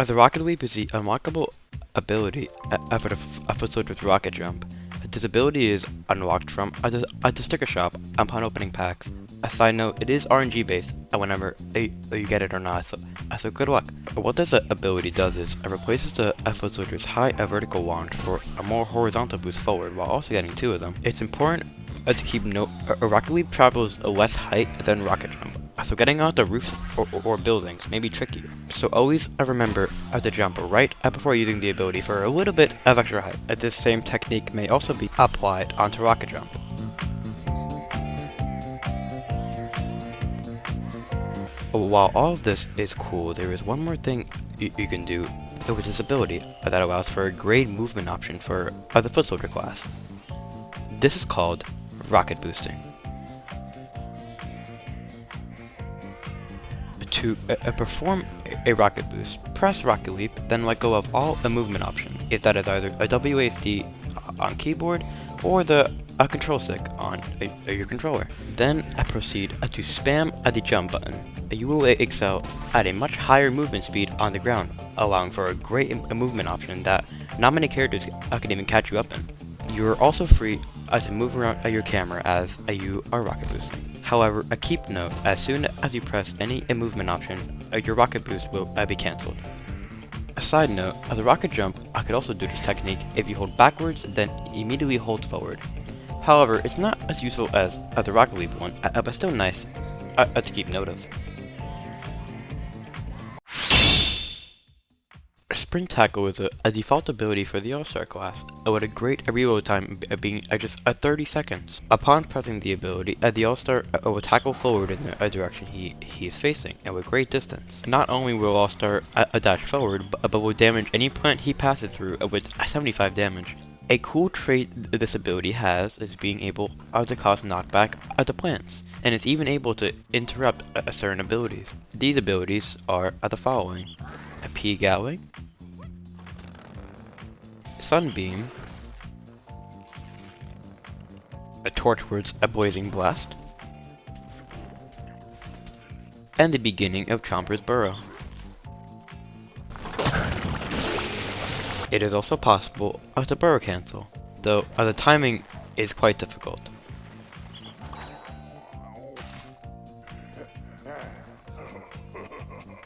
The Rocket Leap is the unlockable ability for a foot soldier's rocket jump. This ability is unlocked from the sticker shop upon opening packs. A side note, it is RNG based whenever you get it or not, so good luck. What this ability does is it replaces a foot soldier's high vertical launch for a more horizontal boost forward while also getting two of them. It's important to keep note, a Rocket Leap travels less height than rocket jump, so getting out the roofs or buildings may be tricky. So always remember to jump right before using the ability for a little bit of extra height. This same technique may also be applied onto rocket jump. While all of this is cool, there is one more thing you can do with this ability that allows for a great movement option for the foot soldier class. This is called rocket boosting. To perform a rocket boost, press rocket leap, then let go of all the movement options, if that is either a WASD on keyboard or the control stick on your controller. Then proceed to spam the jump button. You will excel at a much higher movement speed on the ground, allowing for a great movement option that not many characters can even catch you up in. You are also free to move around your camera as you are rocket boosting. However, keep note, as soon as you press any movement option, your rocket boost will be cancelled. A side note, the rocket jump could also do this technique if you hold backwards then immediately hold forward. However, it's not as useful as the rocket leap one, but still nice to keep note of. Sprint tackle is a default ability for the All-Star class, with a great reload time being just 30 seconds. Upon pressing the ability, the All-Star will tackle forward in the direction he is facing, and with great distance. Not only will All-Star dash forward, but will damage any plant he passes through with 75 damage. A cool trait this ability has is being able to cause knockback to plants, and is even able to interrupt certain abilities. These abilities are the following: a P-Galling, Sunbeam, a Torchwood's a Blazing Blast, and the beginning of Chomper's Burrow. It is also possible to burrow cancel, though the timing is quite difficult.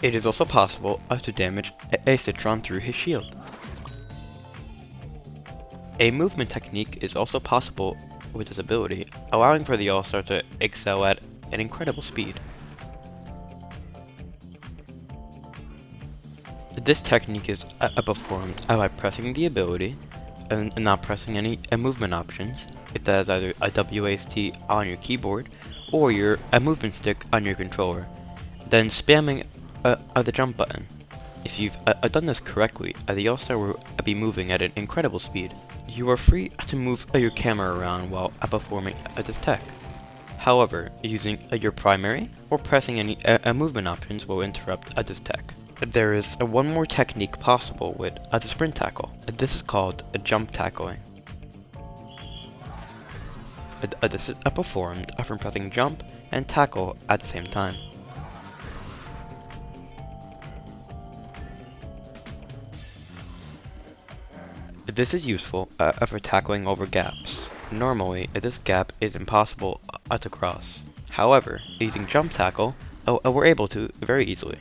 It is also possible to damage a Citron through his shield. A movement technique is also possible with this ability, allowing for the All-Star to excel at an incredible speed. This technique is performed by pressing the ability and not pressing any movement options, if that is either a WASD on your keyboard or your movement stick on your controller, then spamming the jump button. If you've done this correctly, the All-Star will be moving at an incredible speed. You are free to move your camera around while performing this tech. However, using your primary or pressing any movement options will interrupt this tech. There is one more technique possible with the sprint tackle. This is called jump tackling. This is performed from pressing jump and tackle at the same time. This is useful for tackling over gaps. Normally, this gap is impossible to cross. However, using jump tackle, we're able to very easily.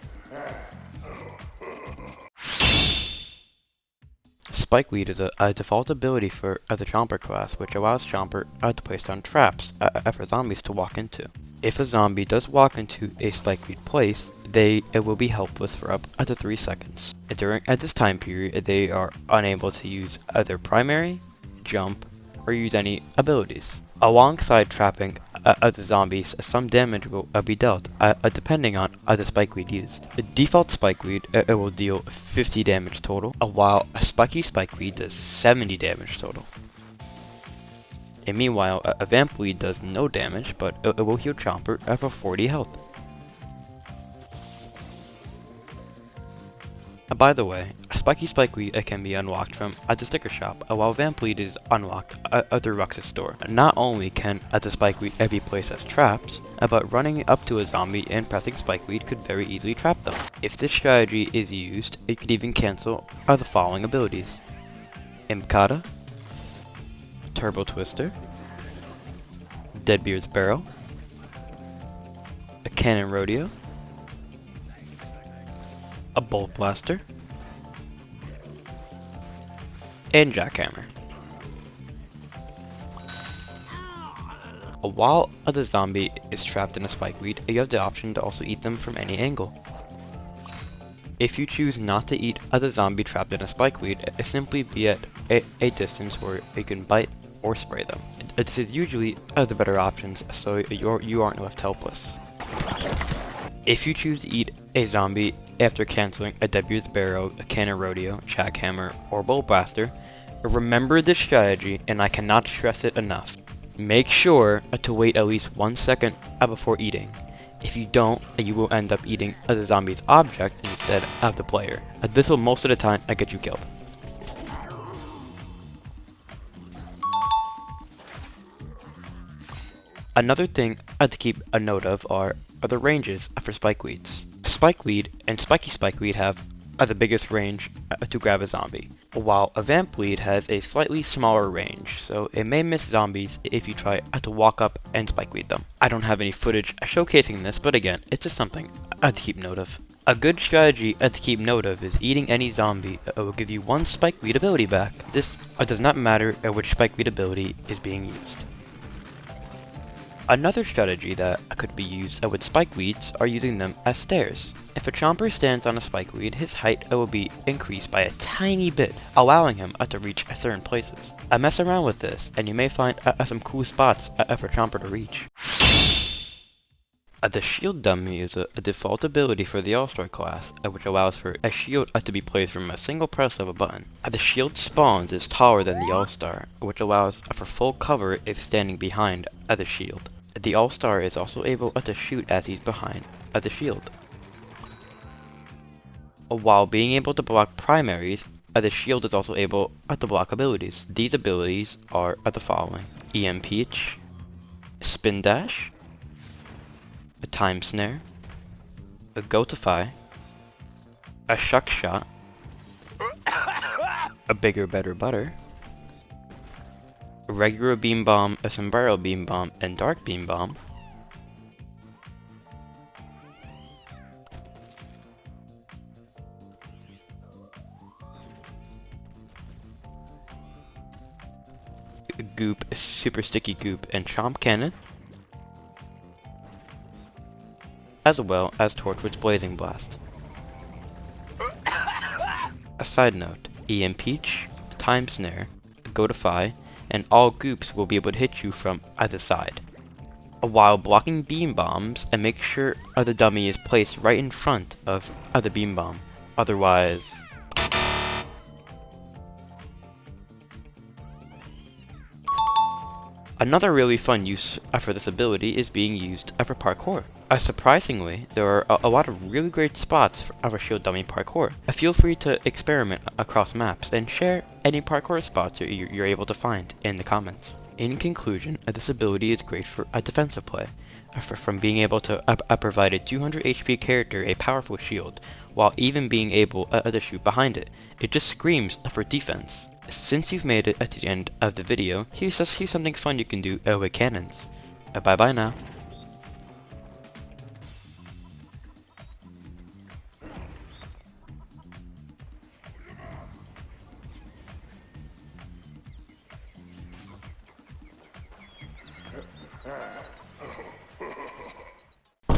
Spike Lead is a default ability for the Chomper class, which allows Chomper to place down traps for zombies to walk into. If a zombie does walk into a Spike Lead place, it will be helpless for up to 3 seconds. During this time period, they are unable to use either primary, jump, or use any abilities. Alongside trapping the zombies, some damage will be dealt, depending on the Spike Lead used. The default Spike Lead will deal 50 damage total, while a spiky Spike Lead does 70 damage total. And meanwhile, a Vamp Lead does no damage, but it will heal Chomper for 40 health. By the way, Spiky Spikeweed can be unlocked from the sticker shop, while Vampweed is unlocked through Rux's store. Not only can the Spikeweed be placed as traps, but running up to a zombie and pressing Spikeweed could very easily trap them. If this strategy is used, it could even cancel the following abilities: Imkata, Turbo Twister, Deadbeard's Barrel, a Cannon Rodeo, a Bolt Blaster, and Jackhammer. While the zombie is trapped in a Spikeweed, you have the option to also eat them from any angle. If you choose not to eat the zombie trapped in a Spikeweed, simply be at a distance where you can bite or spray them. This is usually the better options, so you aren't left helpless. If you choose to eat a zombie after canceling a Deadbeard's Barrow, a Cannon Rodeo, Jackhammer, or Bolt Blaster, remember this strategy, and I cannot stress it enough. Make sure to wait at least 1 second before eating. If you don't, you will end up eating the zombie's object instead of the player. This will most of the time get you killed. Another thing to keep a note of are the ranges for Spikeweeds. Spikeweed and Spiky Spikeweed have the biggest range to grab a zombie, while a Vampweed has a slightly smaller range, so it may miss zombies if you try to walk up and Spikeweed them. I don't have any footage showcasing this, but again, it's just something to keep note of. A good strategy to keep note of is eating any zombie will give you 1 Spikeweed ability back. This does not matter which Spikeweed ability is being used. Another strategy that could be used with Spikeweeds are using them as stairs. If a Chomper stands on a Spikeweed, his height will be increased by a tiny bit, allowing him to reach certain places. Mess around with this, and you may find some cool spots for Chomper to reach. The shield dummy is a default ability for the All-Star class, which allows for a shield to be placed from a single press of a button. The shield spawns is taller than the All-Star, which allows for full cover if standing behind the shield. The All-Star is also able to shoot as he's behind the shield. While being able to block primaries, the shield is also able to block abilities. These abilities are the following: Peach, Spin Dash, a Time Snare, a Gotify, a Shuck Shot, a Bigger Better Butter, a Regular Beam Bomb, a Sombrero Beam Bomb, and Dark Beam Bomb, Goop, Super Sticky Goop, and Chomp Cannon, as well as Torchwood's Blazing Blast. A side note, Peach, Time Snare, Gotify, and all goops will be able to hit you from either side. While blocking beam bombs, and make sure the dummy is placed right in front of the beam bomb, otherwise... Another really fun use for this ability is being used for parkour. Surprisingly, there are a lot of really great spots for shield dummy parkour. Feel free to experiment across maps and share any parkour spots you're able to find in the comments. In conclusion, this ability is great for a defensive play, from being able to provide a 200 HP character a powerful shield, while even being able to shoot behind it. It just screams for defense. Since you've made it to the end of the video, here's something fun you can do with cannons. Bye bye now.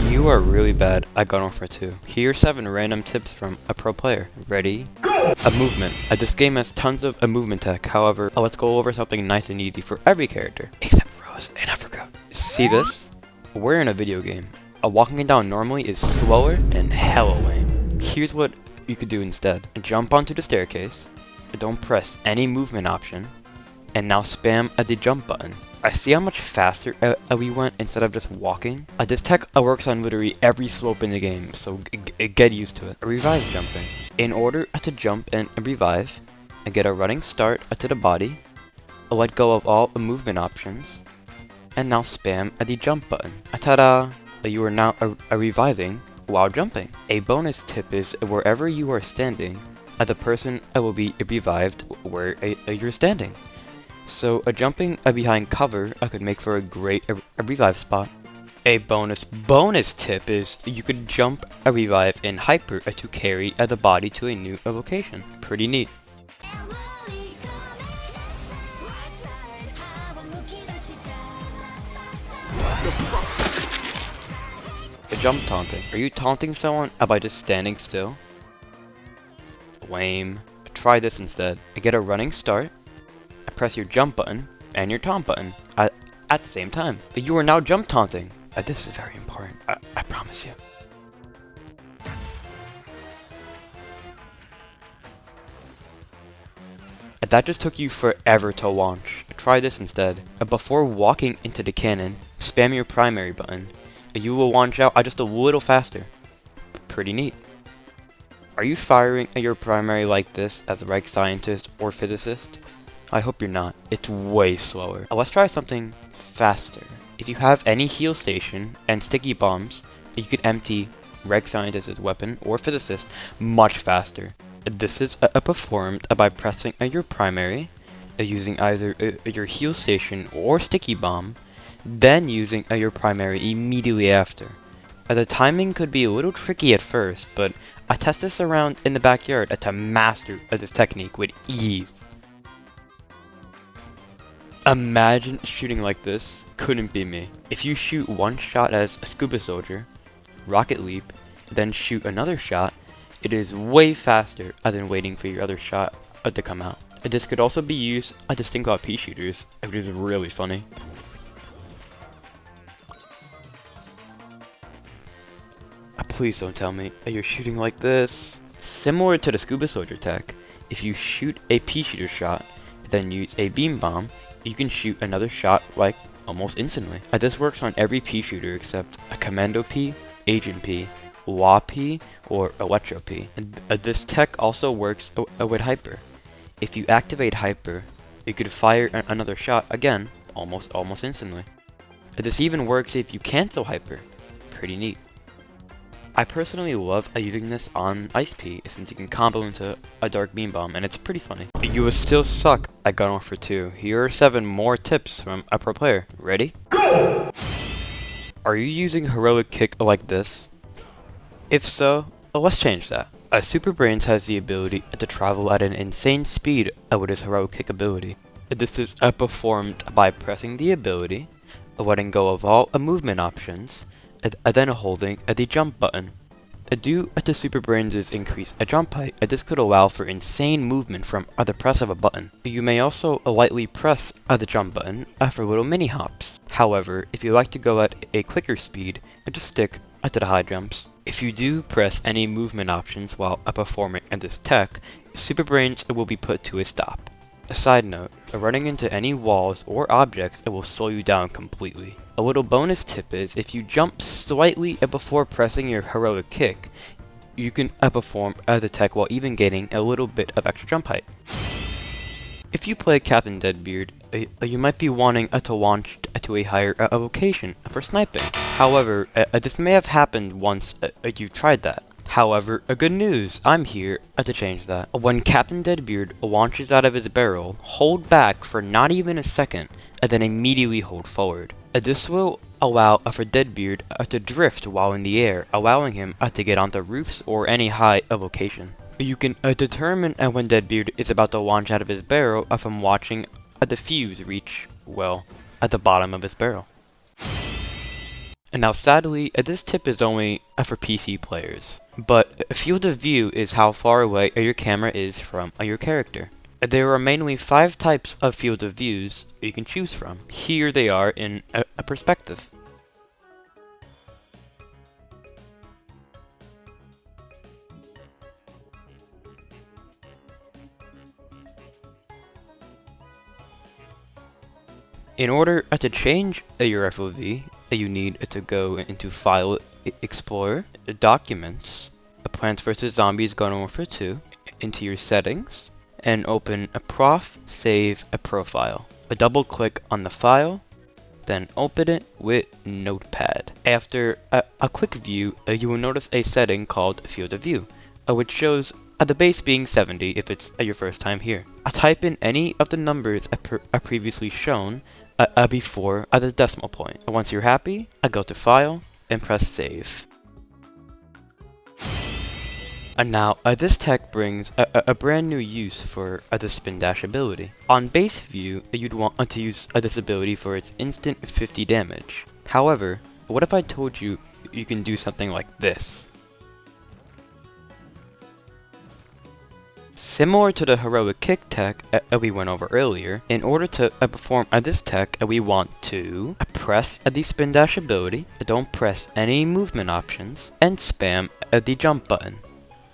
You are really bad at Gun for 2. Here are 7 random tips from a pro player. Ready? Go! A movement. This game has tons of movement tech, however, let's go over something nice and easy for every character, except Rose and Africa. See this? We're in a video game. Walking it down normally is slower and hella lame. Here's what you could do instead. Jump onto the staircase, don't press any movement option, and now spam the jump button. I see how much faster we went instead of just walking. This tech works on literally every slope in the game, so get used to it. Revive jumping. In order to jump and revive, get a running start to the body, let go of all movement options, and now spam the jump button. Ta-da! You are now reviving while jumping. A bonus tip is wherever you are standing, the person will be revived where you're standing. So jumping behind cover could make for a great revive spot. A bonus tip is you could jump a revive in hyper to carry the body to a new location. Pretty neat. Jump taunting. Are you taunting someone by just standing still? Lame. Try this instead. Get a running start, press your jump button and your taunt button at the same time. You are now jump taunting. This is very important. I promise you. That just took you forever to launch. Try this instead. Before walking into the cannon, spam your primary button. You will launch out just a little faster. Pretty neat. Are you firing your primary like this as a reg scientist or physicist? I hope you're not. It's way slower. Let's try something faster. If you have any heal station and sticky bombs, you can empty reg scientist's weapon or physicist much faster. This is performed by pressing your primary, using either your heal station or sticky bomb, then using your primary immediately after. The timing could be a little tricky at first, but I test this around in the backyard to master this technique with ease. Imagine shooting like this. Couldn't be me. If you shoot one shot as a scuba soldier, rocket leap, then shoot another shot, it is way faster than waiting for your other shot to come out. This could also be used to stink out peashooters, which is really funny. Please don't tell me you're shooting like this. Similar to the scuba soldier tech, if you shoot a peashooter shot, then use a beam bomb, you can shoot another shot like almost instantly. This works on every peashooter except a Commando P, Agent P, WA P, or Electro P. This tech also works with Hyper. If you activate Hyper, you could fire another shot again almost instantly. This even works if you cancel Hyper. Pretty neat. I personally love using this on Ice P since you can combo into a Dark Beam Bomb and it's pretty funny. You would still suck at Gun for 2. Here are 7 more tips from a pro player. Ready? Go! Are you using Heroic Kick like this? If so, let's change that. Super Brains has the ability to travel at an insane speed with his Heroic Kick ability. This is performed by pressing the ability, letting go of all movement options, then holding the jump button. Due to Super Brains' increased jump height, this could allow for insane movement from the press of a button. You may also lightly press the jump button for little mini hops. However, if you like to go at a quicker speed, just stick to the high jumps. If you do press any movement options while performing this tech, Super Brains will be put to a stop. A side note, running into any walls or objects will slow you down completely. A little bonus tip is, if you jump slightly before pressing your Heroic Kick, you can perform the tech while even getting a little bit of extra jump height. If you play Captain Deadbeard, you might be wanting to launch to a higher location for sniping. However, this may have happened once you've tried that. However, good news, I'm here to change that. When Captain Deadbeard launches out of his barrel, hold back for not even a second, and then immediately hold forward. This will allow for Deadbeard to drift while in the air, allowing him to get onto roofs or any high location. You can determine when Deadbeard is about to launch out of his barrel from watching the fuse reach, well, at the bottom of his barrel. And now sadly, this tip is only for PC players, but field of view is how far away your camera is from your character. There are mainly 5 types of field of views you can choose from. Here they are in a perspective. In order to change your FOV, you need to go into File, Explorer, Documents, Plants vs. Zombies Garden Warfare 2 into your settings and open a prof, save a profile. Double click on the file, then open it with Notepad. After a quick view, you will notice a setting called Field of View, which shows the base being 70 if it's your first time here. Type in any of the numbers previously shown before the decimal point. Once you're happy, go to File and press Save. Now, this tech brings a brand new use for the spin dash ability. On base view, you'd want to use this ability for its instant 50 damage. However, what if I told you you can do something like this? Similar to the heroic kick tech we went over earlier, in order to perform this tech, we want to press the spin dash ability, don't press any movement options, and spam the jump button.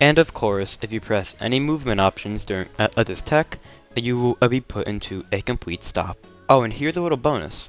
And of course, if you press any movement options during this tech, you will be put into a complete stop. Oh, and here's a little bonus.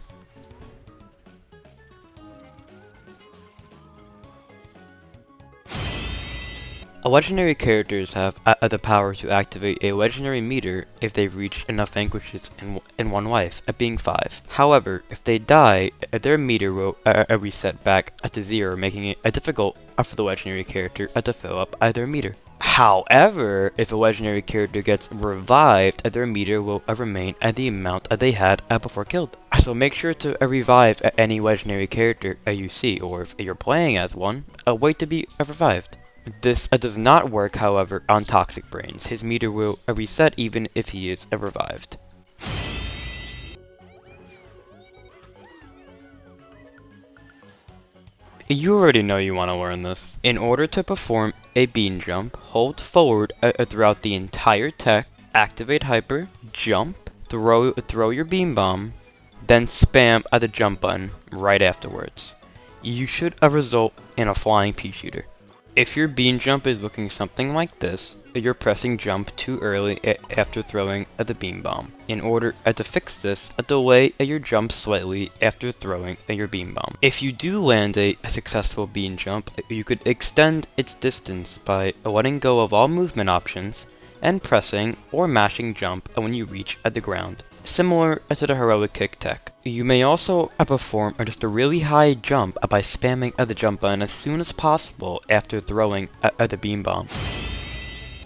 Legendary characters have the power to activate a legendary meter if they've reached enough vanquishes in one life, being 5. However, if they die, their meter will reset back to 0, making it difficult for the legendary character to fill up their meter. However, if a legendary character gets revived, their meter will remain at the amount they had before killed. So make sure to revive any legendary character you see, or if you're playing as one, wait to be revived. This does not work, however, on Toxic Brains. His meter will reset even if he is revived. You already know you want to learn this. In order to perform a bean jump, hold forward throughout the entire tech, activate hyper, jump, throw your beam bomb, then spam the jump button right afterwards. You should result in a flying peashooter. If your bean jump is looking something like this, you're pressing jump too early after throwing the beam bomb. In order to fix this, delay your jump slightly after throwing your beam bomb. If you do land a successful bean jump, you could extend its distance by letting go of all movement options and pressing or mashing jump when you reach the ground, similar to the heroic kick tech. You may also perform just a really high jump by spamming the jump button as soon as possible after throwing the beam bomb.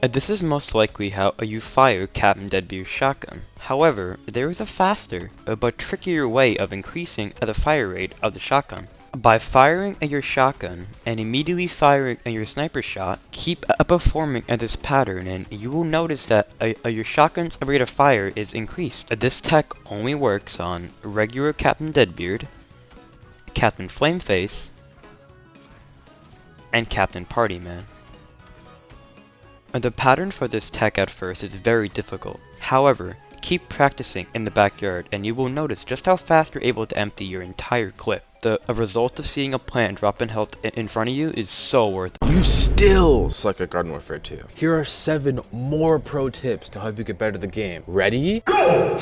This is most likely how you fire Captain Deadbeard's shotgun. However, there is a faster but trickier way of increasing the fire rate of the shotgun. By firing your shotgun and immediately firing your sniper shot, keep performing this pattern and you will notice that your shotgun's rate of fire is increased. This tech only works on regular Captain Deadbeard, Captain Flameface, and Captain Partyman. The pattern for this tech at first is very difficult. However, keep practicing in the backyard and you will notice just how fast you're able to empty your entire clip. The result of seeing a plant drop in health in front of you is so worth it. You still suck at Garden Warfare 2. Here are 7 more pro tips to help you get better at the game. Ready? Go!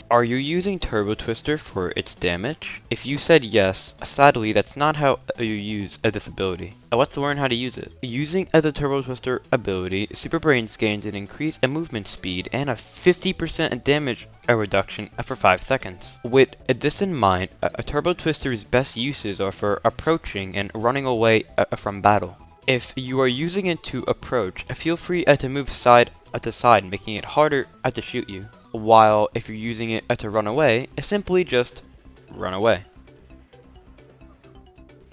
Are you using Turbo Twister for its damage? If you said yes, sadly that's not how you use this ability. Let's learn how to use it. Using the Turbo Twister ability, Super Brains gains an increase in movement speed and a 50% damage reduction for 5 seconds. With this in mind, a Turbo Twister's best uses are for approaching and running away from battle. If you are using it to approach, feel free to move side to side, making it harder to shoot you. While if you're using it to run away, simply just run away.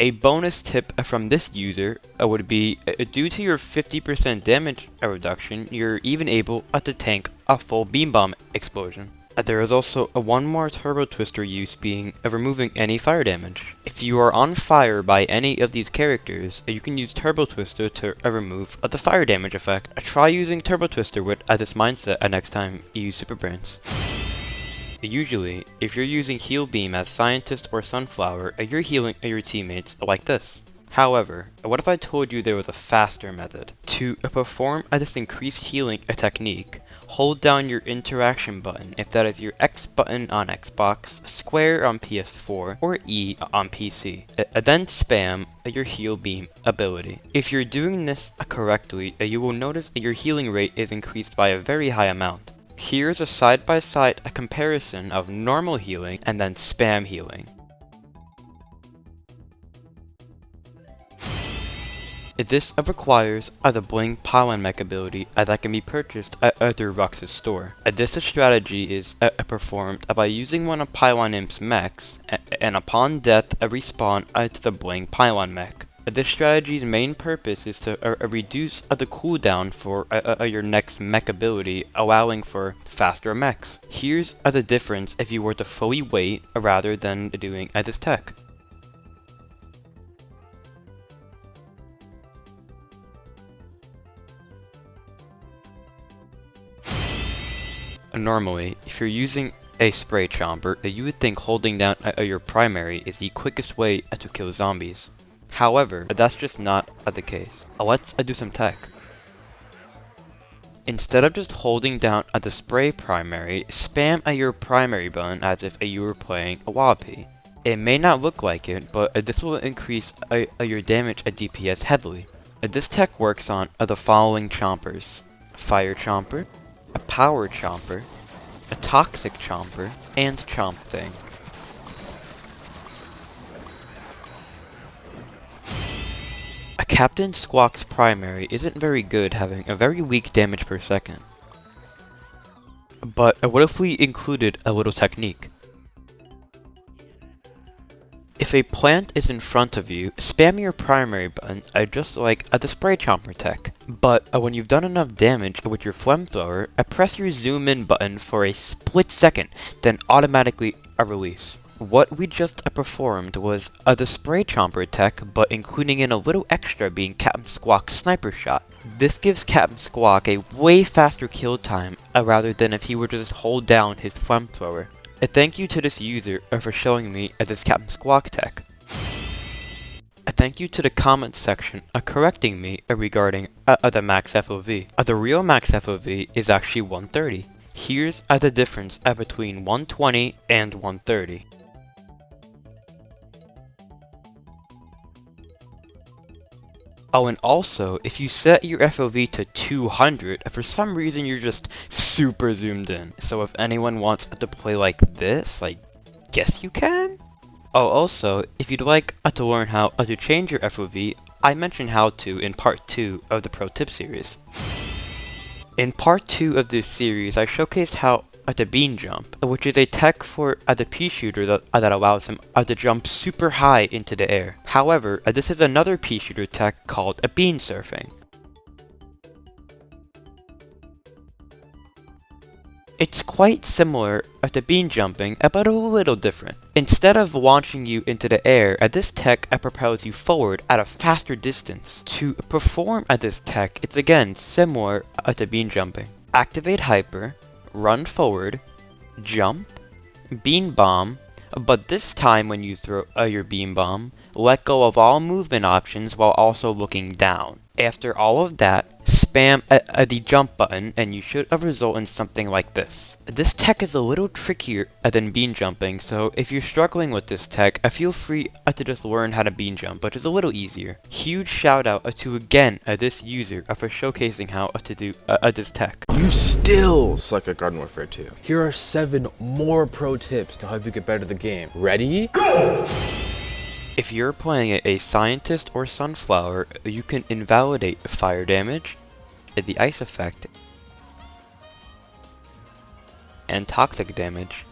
A bonus tip from this user would be, due to your 50% damage reduction, you're even able to tank a full beam bomb explosion. There is also one more Turbo Twister use, being removing any fire damage. If you are on fire by any of these characters, you can use Turbo Twister to remove the fire damage effect. Try using Turbo Twister with this mindset next time you use Super Brains. Usually, if you're using Heal Beam as Scientist or Sunflower, you're healing your teammates like this. However, what if I told you there was a faster method? To perform this increased healing technique, hold down your interaction button if that is your X button on Xbox, square on PS4, or E on PC. Then spam your heal beam ability. If you're doing this correctly, you will notice that your healing rate is increased by a very high amount. Here's a side-by-side comparison of normal healing and then spam healing. This requires the Bling Pylon mech ability that can be purchased through Rux's store. This strategy is performed by using one of Pylon Imp's mechs, and upon death respawn to the Bling Pylon mech. This strategy's main purpose is to reduce the cooldown for your next mech ability, allowing for faster mechs. Here's the difference if you were to fully wait rather than doing this tech. Normally, if you're using a spray chomper, you would think holding down your primary is the quickest way to kill zombies. However, that's just not the case. Let's do some tech. Instead of just holding down the spray primary, spam your primary button as if you were playing a Wallopy. It may not look like it, but this will increase your damage DPS heavily. This tech works on the following chompers: Fire Chomper, a Power Chomper, a Toxic Chomper, and Chomp Thing. A Captain Squawk's primary isn't very good, having a very weak damage per second. But what if we included a little technique? If a plant is in front of you, spam your primary button just like the spray chomper tech. But when you've done enough damage with your flamethrower, press your zoom in button for a split second, then automatically release. What we just performed was the spray chomper tech, but including in a little extra being Captain Squawk's sniper shot. This gives Captain Squawk a way faster kill time rather than if he were to just hold down his flamethrower. A thank you to this user for showing me this Captain Squawk tech. A thank you to the comments section correcting me regarding the max FOV. The real max FOV is actually 130. Here's the difference between 120 and 130. Oh, and also, if you set your FOV to 200, for some reason you're just super zoomed in. So if anyone wants to play like this, I guess you can? Oh, also, if you'd like to learn how to change your FOV, I mentioned how to in part 2 of the Pro Tip series. In part 2 of this series, I showcased how to bean jump, which is a tech for the peashooter that allows him to jump super high into the air. However, this is another peashooter tech called a bean surfing. It's quite similar to bean jumping, but a little different. Instead of launching you into the air, this tech propels you forward at a faster distance. To perform this tech, it's again similar to bean jumping. Activate hyper, run forward, jump, bean bomb, but this time when you throw your bean bomb, let go of all movement options while also looking down. After all of that, spam the jump button and you should result in something like this. This tech is a little trickier than bean jumping, so if you're struggling with this tech, feel free to just learn how to bean jump, which is a little easier. Huge shout out to again this user for showcasing how to do this tech. You still suck at Garden Warfare 2. Here are 7 more pro tips to help you get better at the game. Ready? Go! If you're playing a scientist or sunflower, you can invalidate fire damage, the ice effect, and toxic damage.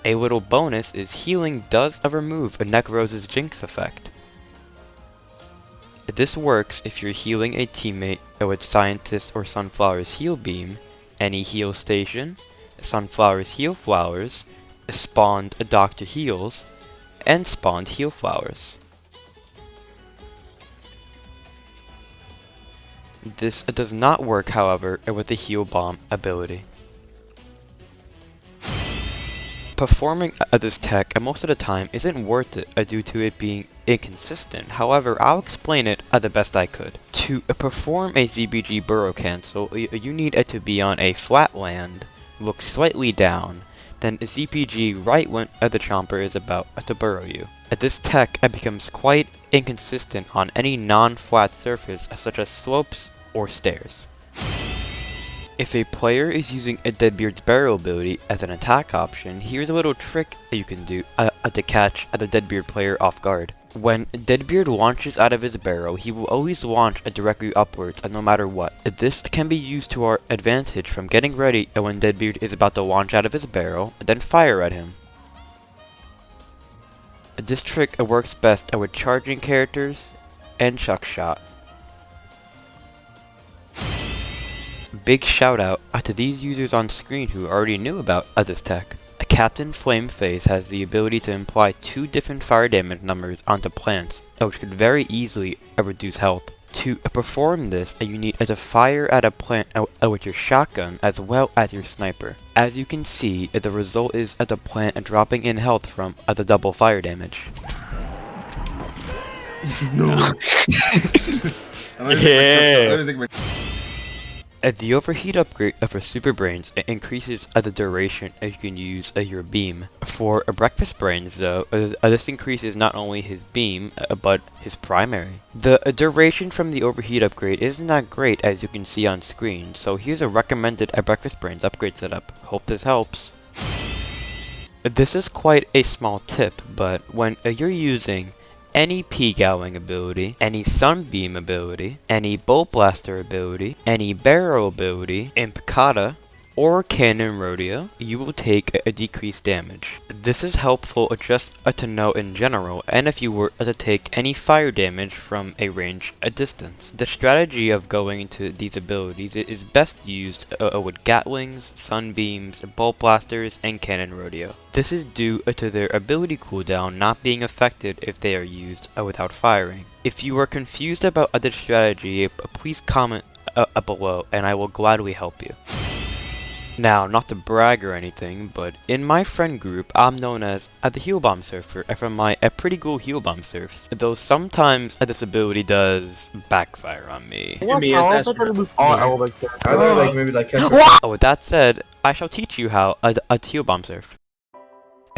A little bonus is healing does remove a Necrose's jinx effect. This works if you're healing a teammate with scientist or sunflower's heal beam, any heal station, sunflower's heal flowers, spawned Dr. Heals, and spawned heal flowers. This does not work, however, with the heal bomb ability. Performing this tech most of the time isn't worth it due to it being inconsistent. However, I'll explain it the best I could. To perform a ZBG burrow cancel, you need it to be on a flat land, look slightly down, then ZPG right when the Chomper is about to burrow you. This tech becomes quite inconsistent on any non-flat surface such as slopes or stairs. If a player is using a Deadbeard's Barrel ability as an attack option, here's a little trick that you can do to catch the Deadbeard player off guard. When Deadbeard launches out of his barrel, he will always launch directly upwards no matter what. This can be used to our advantage from getting ready when Deadbeard is about to launch out of his barrel, then fire at him. This trick works best with charging characters and Chuck Shot. Big shout out to these users on screen who already knew about this tech. Captain Flameface has the ability to imply 2 different fire damage numbers onto plants, which could very easily reduce health. To perform this, you need to fire at a plant with your shotgun as well as your sniper. As you can see, the result is the plant dropping in health from the double fire damage. No. Yeah. The overheat upgrade for Super Brains increases the duration you can use your beam. For Breakfast Brains though, this increases not only his beam, but his primary. The duration from the overheat upgrade isn't that great as you can see on screen, so here's a recommended Breakfast Brains upgrade setup. Hope this helps. This is quite a small tip, but when you're using any P-Gowing ability, any Sunbeam ability, any Bolt Blaster ability, any Barrel ability, Impicata, or Cannon Rodeo, you will take a decreased damage. This is helpful just to know in general, and if you were to take any fire damage from a range distance. The strategy of going into these abilities is best used with Gatlings, Sunbeams, Bolt Blasters, and Cannon Rodeo. This is due to their ability cooldown not being affected if they are used without firing. If you are confused about this strategy, please comment below and I will gladly help you. Now, not to brag or anything, but in my friend group, I'm known as the Heal Bomb Surfer from my pretty cool Heal Bomb Surfs, though sometimes this ability does backfire on me. To me, is that With that said, I shall teach you how a Heal Bomb Surf.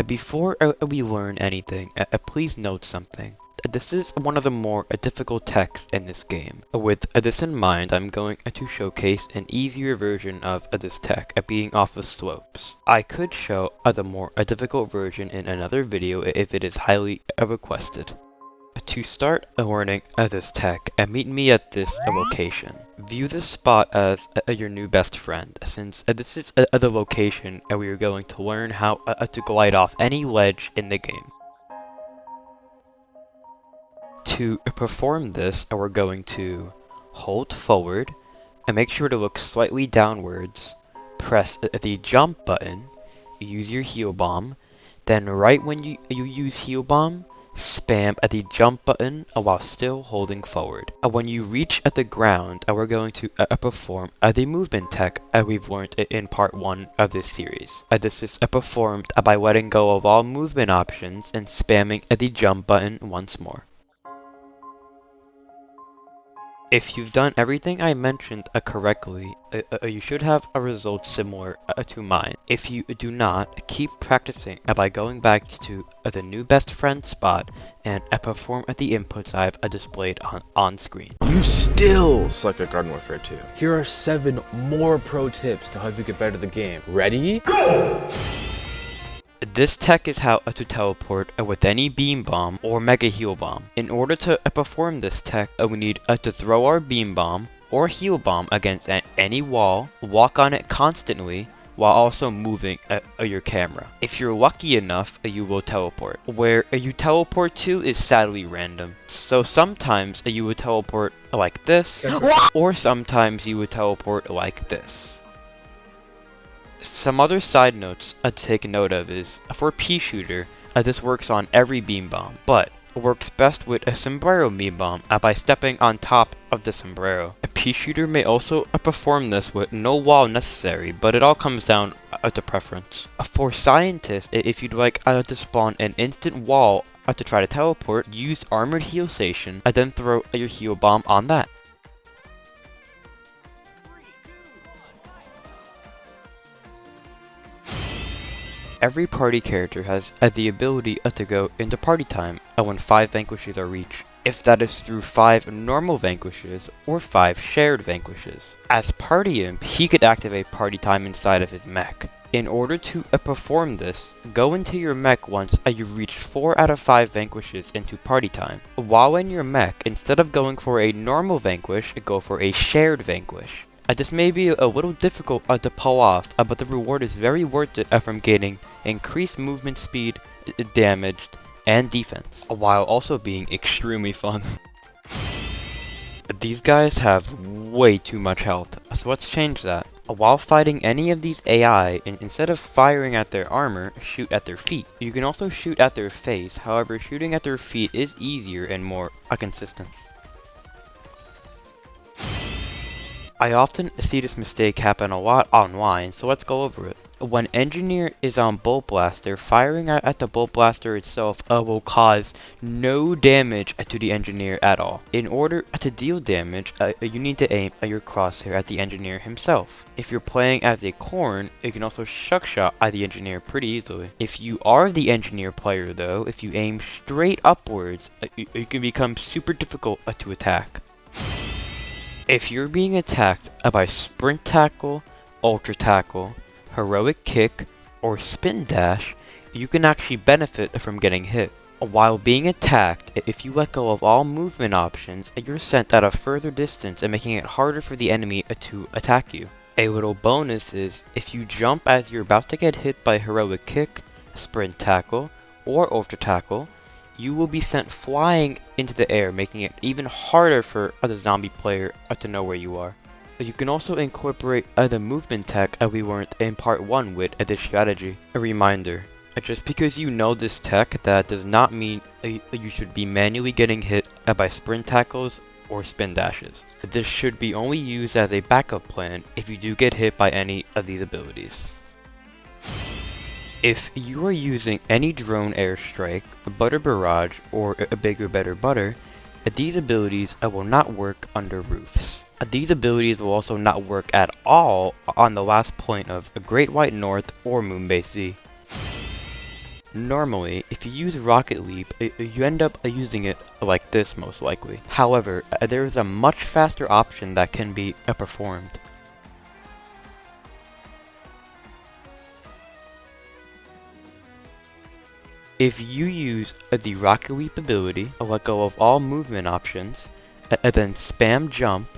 Before we learn anything, please note something. This is one of the more difficult techs in this game. With this in mind, I'm going to showcase an easier version of this tech being off of slopes. I could show the more difficult version in another video if it is highly requested. To start learning this tech, meet me at this location. View this spot as your new best friend, since this is the location we are going to learn how to glide off any ledge in the game. To perform this, we're going to hold forward and make sure to look slightly downwards, press the jump button, use your heal bomb, then right when you use heal bomb, spam the jump button while still holding forward. When you reach the ground, we're going to perform the movement tech we've learned in part 1 of this series. This is performed by letting go of all movement options and spamming the jump button once more. If you've done everything I mentioned correctly, you should have a result similar to mine. If you do not, keep practicing by going back to the new best friend spot and perform the inputs I've displayed on screen. You still suck at Garden Warfare 2. Here are 7 more pro tips to help you get better at the game. Ready? Go! This tech is how to teleport with any beam bomb or mega heal bomb. In order to perform this tech, we need to throw our beam bomb or heal bomb against any wall, walk on it constantly, while also moving your camera. If you're lucky enough, you will teleport. Where you teleport to is sadly random. So sometimes you would teleport like this, or sometimes you would teleport like this. Some other side notes to take note of is, for peashooter, this works on every beam bomb, but works best with a sombrero meme bomb by stepping on top of the sombrero. A peashooter may also perform this with no wall necessary, but it all comes down to preference. For scientists, if you'd like to spawn an instant wall to try to teleport, use armored heal station and then throw your heal bomb on that. Every party character has the ability to go into party time when 5 vanquishes are reached, if that is through 5 normal vanquishes or 5 shared vanquishes. As Party Imp, he could activate party time inside of his mech. In order to perform this, go into your mech once you've reached 4 out of 5 vanquishes into party time. While in your mech, instead of going for a normal vanquish, go for a shared vanquish. This may be a little difficult to pull off, but the reward is very worth it from gaining increased movement speed, damage, and defense, while also being extremely fun. These guys have way too much health, so let's change that. While fighting any of these AI, instead of firing at their armor, shoot at their feet. You can also shoot at their face, however shooting at their feet is easier and more consistent. I often see this mistake happen a lot online, so let's go over it. When Engineer is on Bolt Blaster, firing at the Bolt Blaster itself will cause no damage to the Engineer at all. In order to deal damage, you need to aim your crosshair at the Engineer himself. If you're playing as a Corn, you can also shuck shot at the Engineer pretty easily. If you are the Engineer player though, if you aim straight upwards, you can become super difficult to attack. If you're being attacked by Sprint Tackle, Ultra Tackle, Heroic Kick, or Spin Dash, you can actually benefit from getting hit. While being attacked, if you let go of all movement options, you're sent at a further distance and making it harder for the enemy to attack you. A little bonus is, if you jump as you're about to get hit by Heroic Kick, Sprint Tackle, or Ultra Tackle, you will be sent flying into the air, making it even harder for the zombie player to know where you are. You can also incorporate the movement tech we learned in part 1 with this strategy. A reminder, just because you know this tech, that does not mean you should be manually getting hit by sprint tackles or spin dashes. This should be only used as a backup plan if you do get hit by any of these abilities. If you are using any drone airstrike, butter barrage, or a bigger better butter, these abilities will not work under roofs. These abilities will also not work at all on the last point of a Great White North or Moonbase Z. Normally, if you use Rocket Leap, you end up using it like this most likely. However, there is a much faster option that can be performed. If you use the Rocket Leap ability, let go of all movement options, and then spam jump,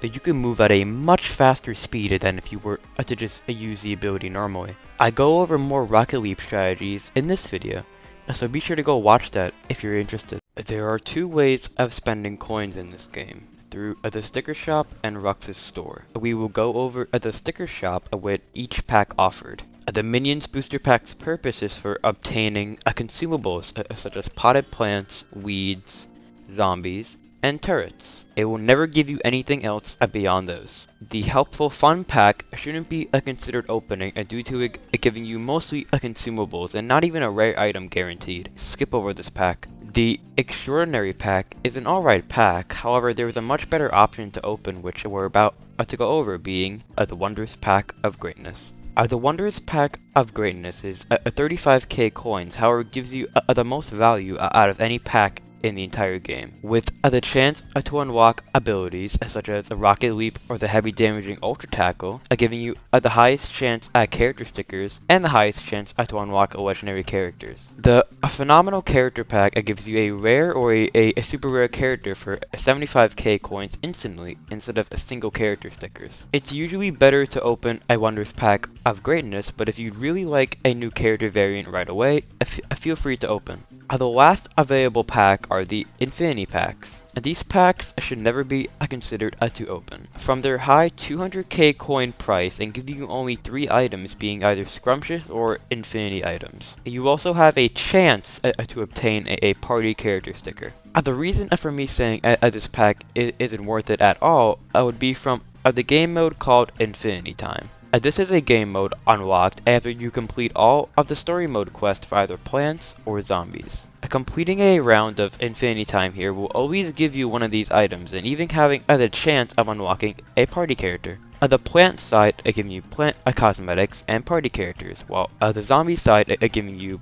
you can move at a much faster speed than if you were to just use the ability normally. I go over more Rocket Leap strategies in this video, so be sure to go watch that if you're interested. There are 2 ways of spending coins in this game, through the sticker shop and Rux's store. We will go over the sticker shop with each pack offered. The Minions Booster Pack's purpose is for obtaining consumables such as potted plants, weeds, zombies, and turrets. It will never give you anything else beyond those. The Helpful Fun Pack shouldn't be considered opening due to it giving you mostly consumables and not even a rare item guaranteed. Skip over this pack. The Extraordinary Pack is an alright pack, however there is a much better option to open which we're about to go over, being the Wondrous Pack of Greatness. The Wondrous Pack of Greatness is 35k coins, however it gives you the most value out of any pack in the entire game, with the chance to unlock abilities such as the Rocket Leap or the heavy damaging Ultra Tackle, giving you the highest chance at character stickers and the highest chance to unlock legendary characters. The Phenomenal Character Pack gives you a rare or a super rare character for 75k coins instantly instead of single character stickers. It's usually better to open a Wondrous Pack of Greatness, but if you'd really like a new character variant right away, feel free to open. The last available pack are the Infinity Packs. These packs should never be considered to open. From their high 200k coin price and giving you only 3 items being either scrumptious or infinity items. You also have a chance to obtain a party character sticker. The reason for me saying this pack isn't worth it at all would be from the game mode called Infinity Time. This is a game mode unlocked after you complete all of the story mode quests for either plants or zombies. Completing a round of Infinity Time here will always give you one of these items, and even having the chance of unlocking a party character. The plant side giving you plant cosmetics and party characters, while the zombie side giving you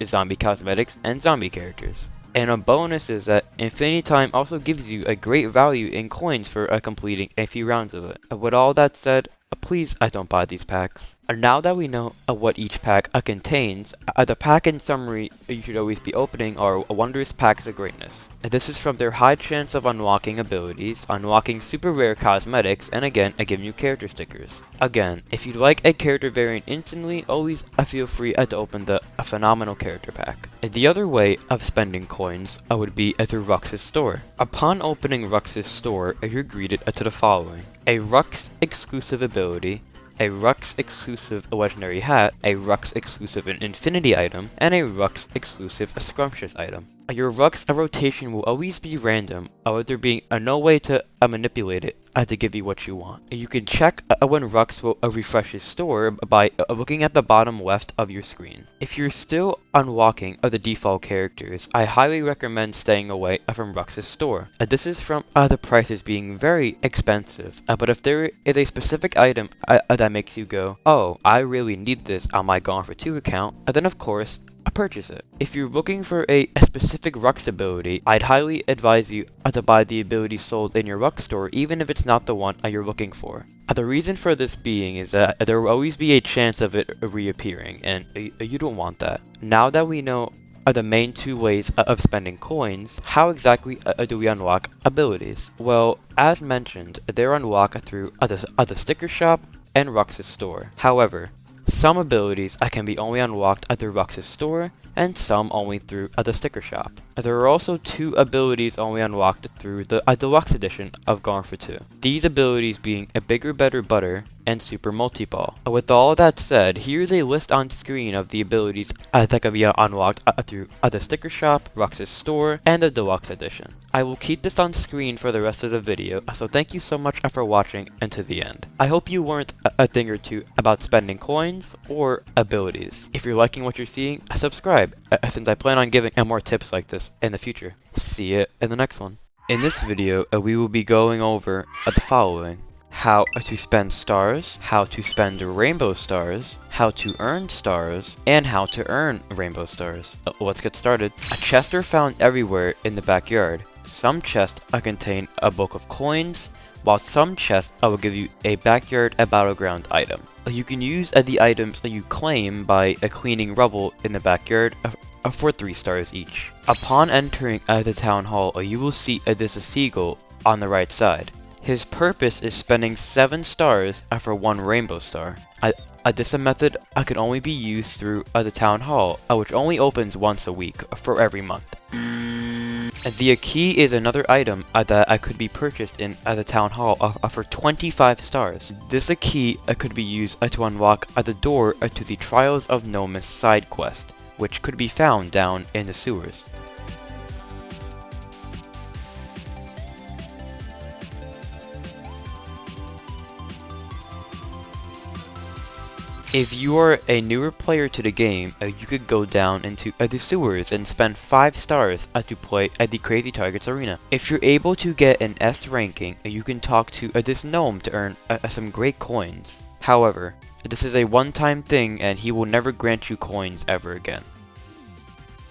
zombie cosmetics and zombie characters. And a bonus is that Infinity Time also gives you a great value in coins for completing a few rounds of it. With all that said, please don't buy these packs. Now that we know what each pack contains, the pack in summary you should always be opening are Wondrous Packs of Greatness. This is from their high chance of unlocking abilities, unlocking super rare cosmetics, and again, giving you character stickers. Again, if you'd like a character variant instantly, always feel free to open the phenomenal character pack. The other way of spending coins would be through Rux's store. Upon opening Rux's store, you're greeted to the following: a Rux exclusive ability, a Rux exclusive legendary hat, a Rux exclusive infinity item, and a Rux exclusive scrumptious item. Your Rux rotation will always be random, with there being no way to manipulate it to give you what you want. You can check when Rux will refresh his store by looking at the bottom left of your screen. If you're still unlocking the default characters, I highly recommend staying away from Rux's store. This is from the prices being very expensive, but if there is a specific item that makes you go, oh, I really need this on my Gone for 2 account, then of course, purchase it. If you're looking for a specific Rux ability, I'd highly advise you to buy the ability sold in your Rux store, even if it's not the one you're looking for. The reason for this being is that there will always be a chance of it reappearing, and you don't want that. Now that we know the main 2 ways of spending coins, how exactly do we unlock abilities? Well, as mentioned, they're unlocked through the sticker shop and Rux's store. However, some abilities can be only unlocked through Rux's store, and some only through the sticker shop. There are also 2 abilities only unlocked through the deluxe edition of Gone for 2. These abilities being a Bigger Better Butter and Super Multi-Ball. With all that said, here's a list on screen of the abilities that can be unlocked through the sticker shop, Rux's store, and the deluxe edition. I will keep this on screen for the rest of the video, so thank you so much for watching until the end. I hope you learned a thing or two about spending coins or abilities. If you're liking what you're seeing, subscribe, since I plan on giving more tips like this in the future. See you in the next one. In this video, we will be going over the following: how to spend stars, how to spend rainbow stars, how to earn stars, and how to earn rainbow stars. Let's get started. Chests are found everywhere in the backyard. Some chests contain a bulk of coins, while some chests will give you a backyard battleground item. You can use the items that you claim by cleaning rubble in the backyard for 3 stars each. Upon entering the town hall, you will see this seagull on the right side. His purpose is spending 7 stars for 1 rainbow star. This method can only be used through the town hall, which only opens once a week for every month. The key is another item that could be purchased in the town hall for 25 stars. This key could be used to unlock the door to the Trials of Nomus side quest, which could be found down in the sewers. If you are a newer player to the game, you could go down into the sewers and spend 5 stars to play at the Crazy Targets Arena. If you're able to get an S ranking, you can talk to this gnome to earn some great coins. However, this is a one-time thing and he will never grant you coins ever again.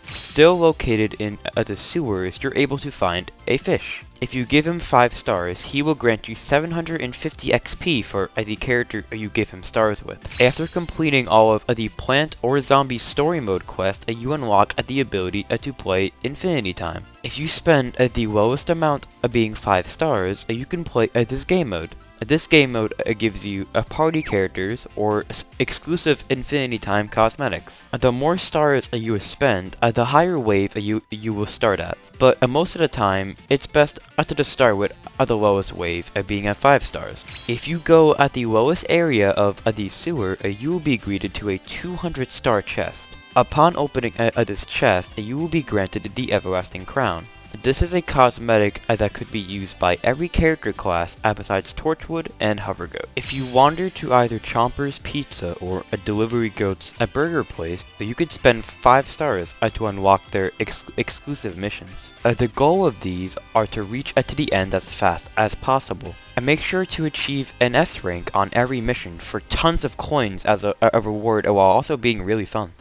Still located in the sewers, you're able to find a fish. If you give him 5 stars, he will grant you 750 XP for the character you give him stars with. After completing all of the plant or zombie story mode quest, you unlock the ability to play Infinity Time. If you spend the lowest amount being 5 stars, you can play this game mode. This game mode gives you party characters or exclusive Infinity Time cosmetics. The more stars you spend, the higher wave you will start at. But most of the time, it's best to start with the lowest wave being at 5 stars. If you go at the lowest area of the sewer, you will be greeted to a 200 star chest. Upon opening this chest, you will be granted the Everlasting Crown. This is a cosmetic that could be used by every character class besides Torchwood and Hovergoat. If you wander to either Chomper's Pizza or a Delivery Goat's burger place, you could spend 5 stars to unlock their exclusive missions. The goal of these are to reach to the end as fast as possible, and make sure to achieve an S rank on every mission for tons of coins as a reward, while also being really fun.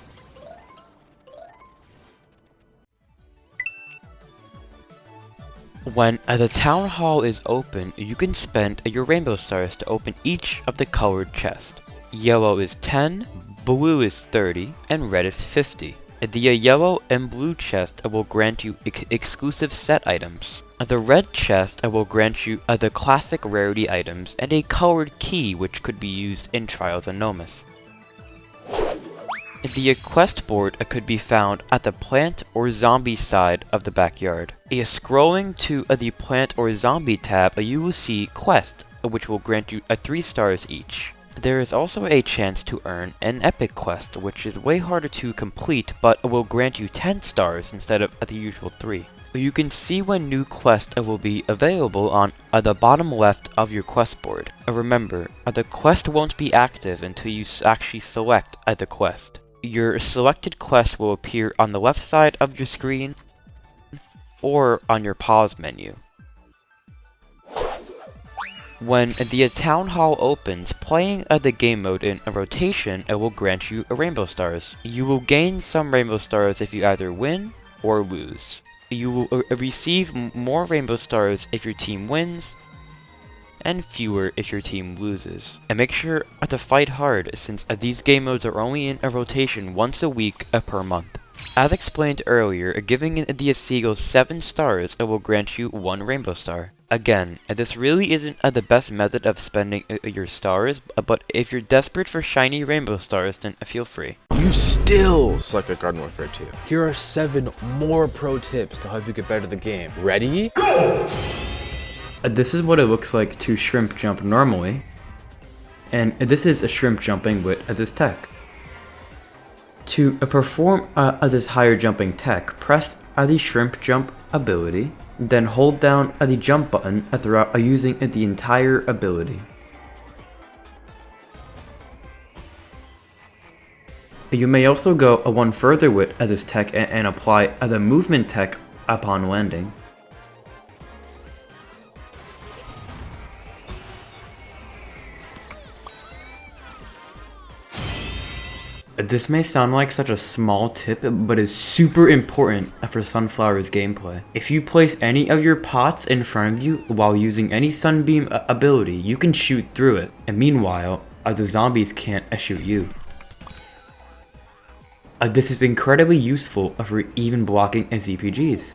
When the town hall is open, you can spend your rainbow stars to open each of the colored chests. Yellow is 10, blue is 30, and red is 50. The yellow and blue chest will grant you exclusive set items. The red chest will grant you the classic rarity items and a colored key which could be used in Trials and Nomus. The quest board could be found at the plant or zombie side of the backyard. Scrolling to the plant or zombie tab, you will see quest, which will grant you 3 stars each. There is also a chance to earn an epic quest, which is way harder to complete but will grant you 10 stars instead of the usual 3. You can see when new quests will be available on the bottom left of your quest board. Remember, the quest won't be active until you actually select the quest. Your selected quest will appear on the left side of your screen or on your pause menu. When the town hall opens, playing the game mode in a rotation will grant you rainbow stars. You will gain some rainbow stars if you either win or lose. You will receive more rainbow stars if your team wins, and fewer if your team loses. And make sure to fight hard, since these game modes are only in a rotation once a week per month. As explained earlier, giving the seagulls 7 stars will grant you 1 rainbow star. Again, this really isn't the best method of spending your stars, but if you're desperate for shiny rainbow stars, then feel free. You still suck at Garden Warfare 2. Here are 7 more pro tips to help you get better at the game. Ready? Go! This is what it looks like to shrimp jump normally, and this is a shrimp jumping with this tech. To perform this higher jumping tech, press the shrimp jump ability, then hold down the jump button throughout using the entire ability. You may also go one further with this tech and apply the movement tech upon landing. This may sound like such a small tip, but is super important for Sunflower's gameplay. If you place any of your pots in front of you while using any sunbeam ability, you can shoot through it, and meanwhile, the zombies can't shoot you. This is incredibly useful for even blocking ZPGs.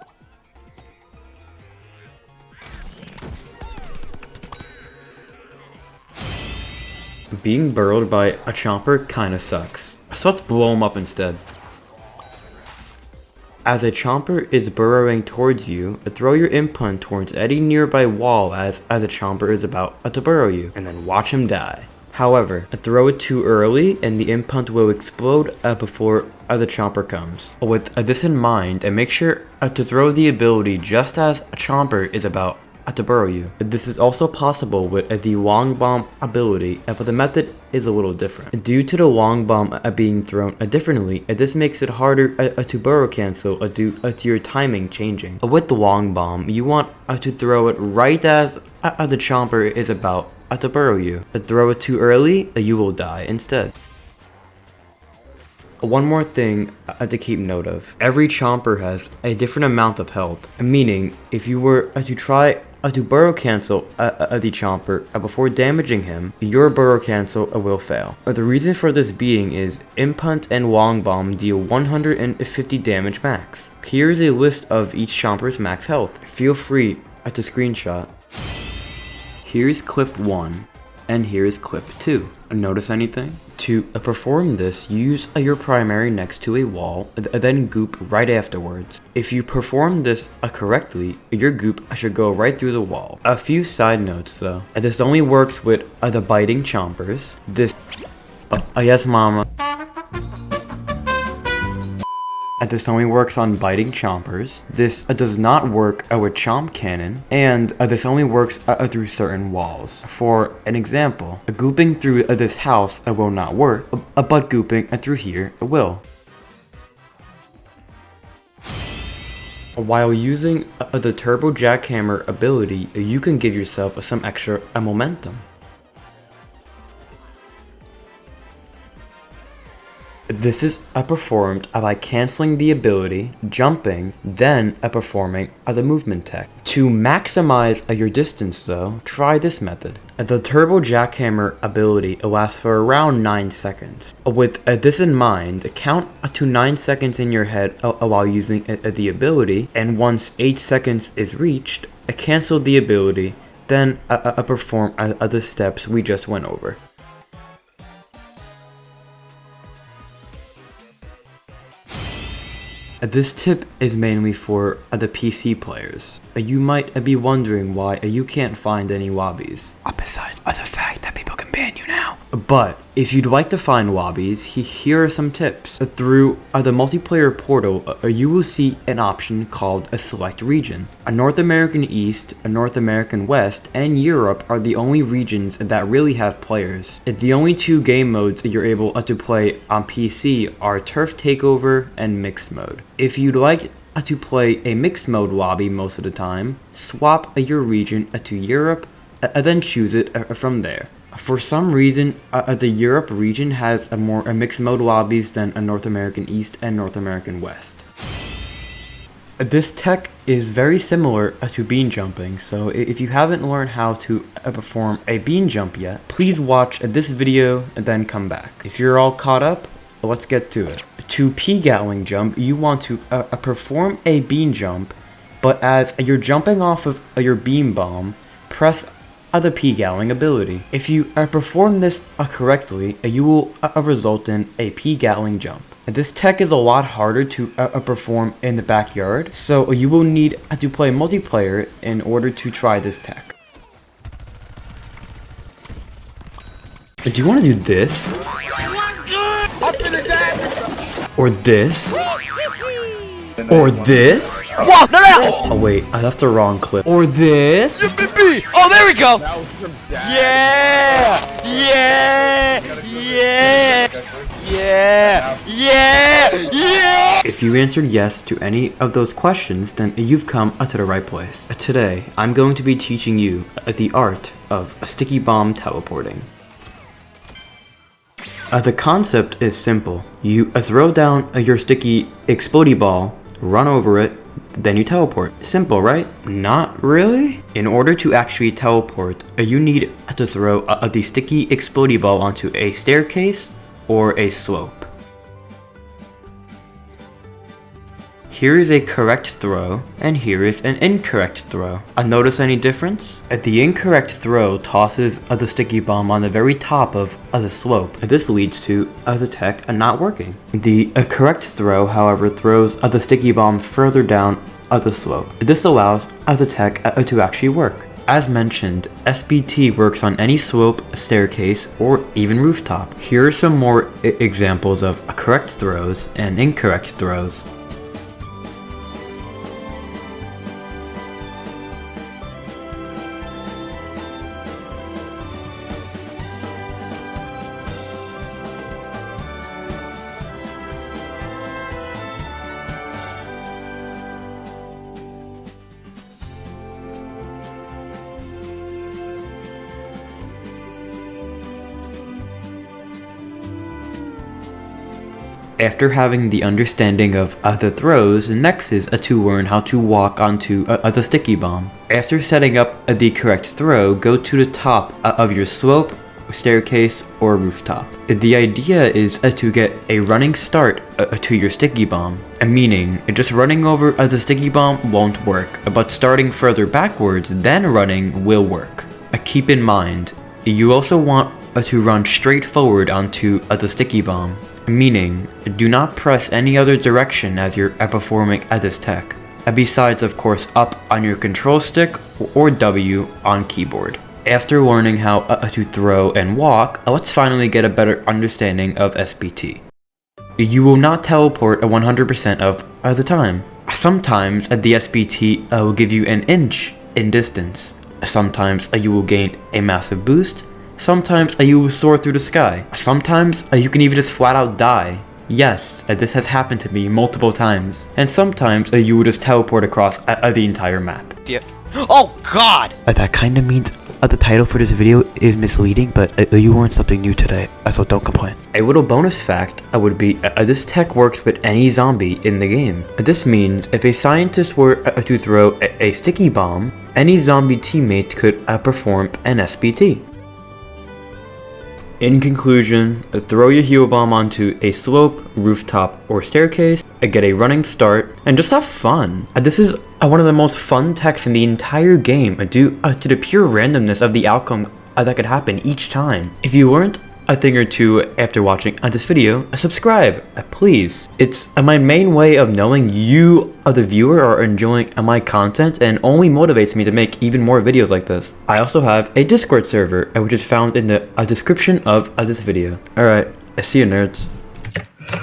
Being burrowed by a Chomper kinda sucks. So let's blow him up instead. As a Chomper is burrowing towards you, throw your impunt towards any nearby wall as a Chomper is about to burrow you, and then watch him die. However, throw it too early and the impunt will explode before the Chomper comes. With this in mind, make sure to throw the ability just as a Chomper is about to burrow you. This is also possible with the long bomb ability, but the method is a little different. Due to the long bomb being thrown differently, this makes it harder to burrow cancel due to your timing changing. With the long bomb, you want to throw it right as the Chomper is about to burrow you. Throw it too early, you will die instead. One more thing to keep note of. Every Chomper has a different amount of health, meaning if you were to try to burrow cancel the Chomper before damaging him, your burrow cancel will fail. The reason for this being is impunt and long bomb deal 150 damage max. Here's a list of each Chomper's max health. Feel free to screenshot. Here's clip 1. and here is clip 2. Notice anything? To perform this, use your primary next to a wall, then goop right afterwards. If you perform this correctly, your goop should go right through the wall. A few side notes though. This only works with the biting chompers. Yes mama. This only works on biting chompers. This does not work with chomp cannon, and this only works through certain walls. For an example, gooping through this house will not work, but gooping through here will. While using the turbo jackhammer ability, you can give yourself some extra momentum. This is performed by canceling the ability, jumping, then performing the movement tech. To maximize your distance though, try this method. The turbo jackhammer ability lasts for around 9 seconds. With this in mind, count to 9 seconds in your head while using the ability, and once 8 seconds is reached, cancel the ability, then perform the steps we just went over. This tip is mainly for the PC players. You might be wondering why you can't find any lobbies. Besides the fact that people can ban you now. But if you'd like to find lobbies, here are some tips. Through the multiplayer portal, you will see an option called a select region. North American East, North American West, and Europe are the only regions that really have players. The only 2 game modes that you're able to play on PC are Turf Takeover and Mixed Mode. If you'd like to play a mixed mode lobby most of the time, swap your region to Europe, then choose it from there. For some reason, the Europe region has more mixed mode lobbies than a North American East and North American West. This tech is very similar to bean jumping, so if you haven't learned how to perform a bean jump yet, please watch this video and then come back. If you're all caught up, let's get to it. To P-Gatling jump, you want to perform a bean jump, but as you're jumping off of your beam bomb, press the P-Gatling ability. If you perform this correctly, you will result in a P-Gatling jump. This tech is a lot harder to perform in the backyard, so you will need to play multiplayer in order to try this tech. Do you want to do this? Or this? Or this? Whoa, no! Oh wait, that's the wrong clip. Or this? Oh, there we go! Yeah! Yeah! Yeah! Yeah! Yeah! Yeah! If you answered yes to any of those questions, then you've come to the right place. Today, I'm going to be teaching you the art of a sticky bomb teleporting. The concept is simple. You throw down your sticky explodey ball, run over it, then you teleport. Simple, right? Not really? In order to actually teleport, you need to throw the sticky explodey ball onto a staircase or a slope. Here is a correct throw, and here is an incorrect throw. Notice any difference? The incorrect throw tosses the sticky bomb on the very top of the slope. This leads to the tech not working. The correct throw, however, throws the sticky bomb further down the slope. This allows the tech to actually work. As mentioned, SBT works on any slope, staircase, or even rooftop. Here are some more examples of correct throws and incorrect throws. After having the understanding of the throws, next is to learn how to walk onto the sticky bomb. After setting up the correct throw, go to the top of your slope, staircase, or rooftop. The idea is to get a running start to your sticky bomb, meaning just running over the sticky bomb won't work, but starting further backwards then running will work. Keep in mind, You also want to run straight forward onto the sticky bomb, meaning do not press any other direction as you're performing this tech, besides of course up on your control stick or W on keyboard. After learning how to throw and walk, let's finally get a better understanding of SPT. You will not teleport 100% of the time. Sometimes the SPT will give you an inch in distance. Sometimes you will gain a massive boost. Sometimes you will soar through the sky. Sometimes you can even just flat out die. Yes, this has happened to me multiple times. And sometimes you will just teleport across the entire map. Yeah. Oh God! That kinda means the title for this video is misleading, but you learned something new today, so don't complain. A little bonus fact would be this tech works with any zombie in the game. This means if a scientist were to throw a sticky bomb, any zombie teammate could perform an SPT. In conclusion, throw your heal bomb onto a slope, rooftop, or staircase, get a running start, and just have fun. This is one of the most fun techs in the entire game due to the pure randomness of the outcome that could happen each time. If you learned a thing or two after watching this video, subscribe, please. It's my main way of knowing you, the viewer, are enjoying my content and only motivates me to make even more videos like this. I also have a Discord server, which is found in the description of this video. Alright, see you nerds.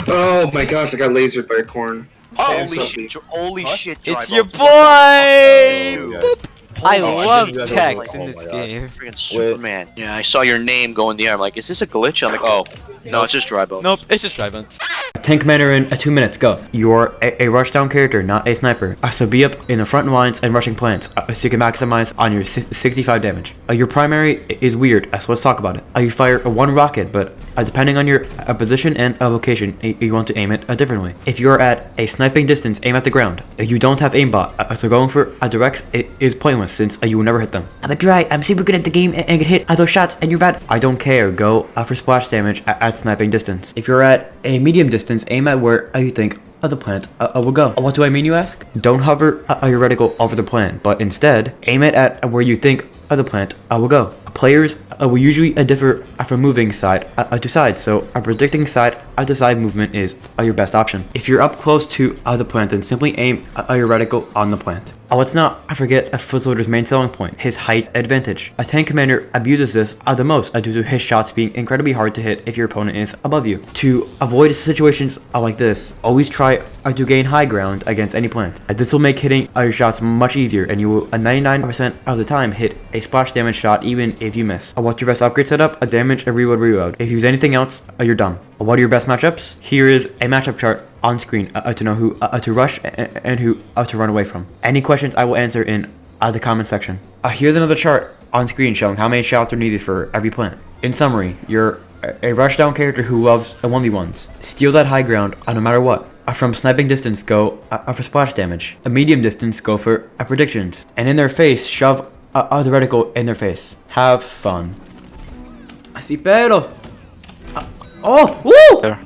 Oh my gosh, I got lasered by a corn. Holy shit, holy shit, It's Dry your Bones. boy! Dude. I Oh, I love didn't realize tech I was- in oh this my gosh. game. Freaking Superman. Yeah, I saw your name go in the air. I'm like, is this a glitch? I'm like, oh, no, it's just Dry Bones. Nope, it's just Dry Bones. Tank commander in 2 minutes, go. You're a rushdown character, not a sniper. So be up in the front lines and rushing plants, so you can maximize on your 65 damage. Your primary is weird, so let's talk about it. You fire one rocket, but depending on your position and location, you want to aim it differently. If you're at a sniping distance, aim at the ground. You don't have aimbot, so going for directs is pointless since you will never hit them. I'm a dry, I'm super good at the game and get hit those shots and you're bad. I don't care, go for splash damage at sniping distance. If you're at a medium distance, aim at where you think the plant will go. What do I mean, you ask? Don't hover your reticle over the plant, but instead aim it at where you think the plant will go. Players will usually differ from moving side to side, so predicting side to side movement is your best option. If you're up close to the plant, then simply aim your reticle on the plant. Let's not forget a footloader's main selling point, his height advantage. A tank commander abuses this the most due to his shots being incredibly hard to hit if your opponent is above you. To avoid situations like this, always try to gain high ground against any plant. This will make hitting your shots much easier, and you will 99% of the time hit a splash damage shot even if you miss. What's your best upgrade setup? A damage, a reload. If you use anything else, you're done. What are your best matchups? Here is a matchup chart on screen to know who to rush and who to run away from. Any questions I will answer in the comment section. Here's another chart on screen showing how many shots are needed for every plant. In summary, you're a rushdown character who loves 1v1s. Steal that high ground no matter what. From sniping distance, go for splash damage. A medium distance, go for predictions. And in their face, shove the reticle in their face. Have fun. Así pero. Oh! Woo! There.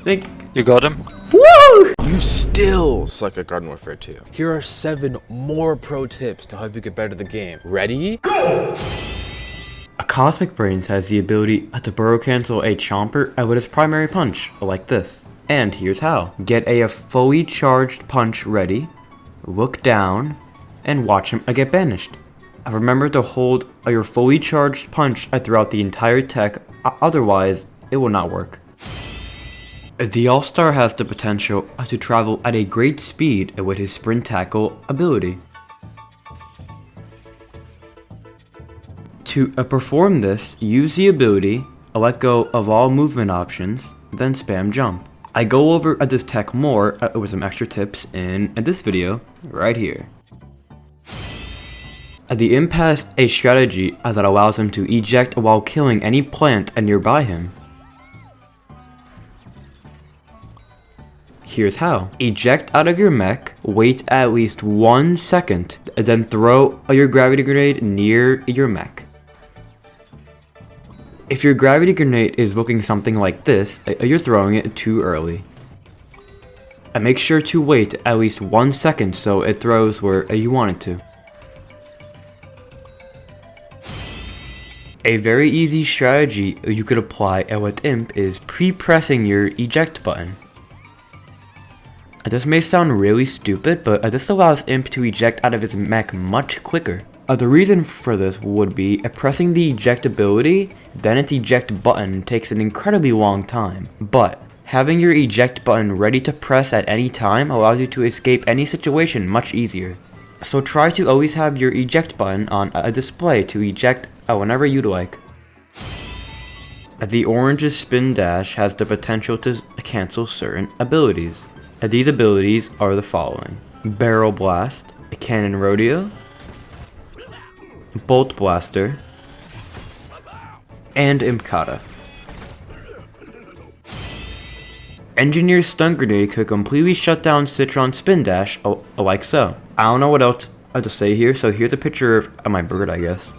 Think. You got him? Woo! You still suck at Garden Warfare 2. Here are 7 more pro tips to help you get better at the game. Ready? A Cosmic Brains has the ability to burrow cancel a Chomper with its primary punch, like this. And here's how. Get a fully charged punch ready, look down, and watch him get banished. Remember to hold your fully charged punch throughout the entire tech, otherwise it will not work. The All-Star has the potential to travel at a great speed with his sprint tackle ability. To perform this, use the ability, let go of all movement options, then spam jump. I go over this tech more with some extra tips in this video right here. The Imp has a strategy that allows him to eject while killing any plant nearby him. Here's how. Eject out of your mech, wait at least 1 second, then throw your gravity grenade near your mech. If your gravity grenade is looking something like this, you're throwing it too early. And make sure to wait at least 1 second so it throws where you want it to. A very easy strategy you could apply with Imp is pre-pressing your eject button. This may sound really stupid, but this allows Imp to eject out of his mech much quicker. The reason for this would be pressing the eject ability, then its eject button takes an incredibly long time. But having your eject button ready to press at any time allows you to escape any situation much easier. So try to always have your eject button on a display to eject whenever you'd like. The orange's spin dash has the potential to cancel certain abilities. These abilities are the following: Barrel Blast, Cannon Rodeo, Bolt Blaster, and Imkata. Engineer's Stun Grenade could completely shut down Citron's Spin Dash, like so. I don't know what else to say here, so here's a picture of my bird, I guess.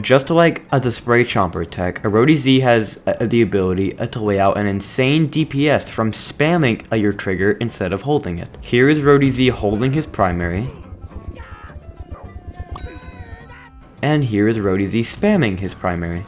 Just like the Spray Chomper tech, Rody Z has the ability to lay out an insane DPS from spamming your trigger instead of holding it. Here is Rody Z holding his primary, and here is Rody Z spamming his primary.